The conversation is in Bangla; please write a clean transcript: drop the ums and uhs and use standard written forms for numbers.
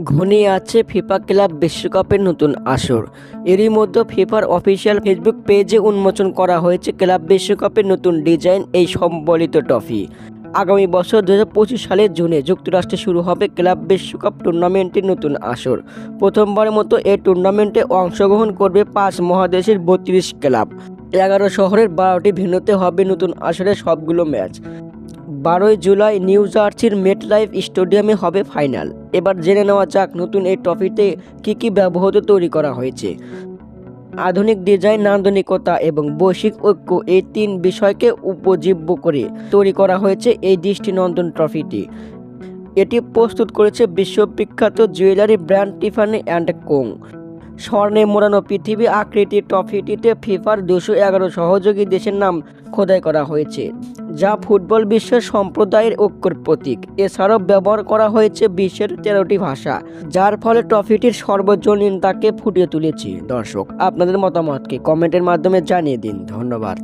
ঘনিয়ে আছে ফিফা ক্লাব বিশ্বকাপের নতুন আসর। এরই মধ্যে ফিফার অফিসিয়াল ফেসবুক পেজে উন্মোচন করা হয়েছে ক্লাব বিশ্বকাপের নতুন ডিজাইন এই সম্বলিত ট্রফি। আগামী বছর 2025 সালের জুনে যুক্তরাষ্ট্রে শুরু হবে ক্লাব বিশ্বকাপ টুর্নামেন্টের নতুন আসর। প্রথমবারের মতো এই টুর্নামেন্টে অংশগ্রহণ করবে 5 মহাদেশের 32 ক্লাব। 11 শহরের 12টি ভেন্যুতে হবে নতুন আসরের সবগুলো ম্যাচ। 12ই জুলাই নিউ জার্সির মেটলাইফ স্টেডিয়ামে হবে ফাইনাল। এবার জেনে নেওয়া যাক নতুন এই ট্রফিতে কী ব্যবহৃত তৈরি করা হয়েছে। আধুনিক ডিজাইন, নান্দনিকতা এবং বৈশ্বিক ঐক্য এই 3 বিষয়কে উপজীব্য করে তৈরি করা হয়েছে এই দৃষ্টিনন্দন ট্রফিটি। এটি প্রস্তুত করেছে বিশ্ববিখ্যাত jewellery brand Tiffany and co. স্বর্ণে মোড়ানো পৃথিবী আকৃতির ট্রফিটিতে ফিফার 211 সহযোগী দেশের নাম খোদাই করা হয়েছে, যা ফুটবল বিশ্বের সম্প্রদায়ের ঐক্যের প্রতীক। এছাড়াও ব্যবহার করা হয়েছে বিশ্বের 13টি ভাষা, যার ফলে ট্রফিটির সর্বজনীনতাকে ফুটিয়ে তুলেছে। দর্শক, আপনাদের মতামতকে কমেন্টের মাধ্যমে জানিয়ে দিন। ধন্যবাদ।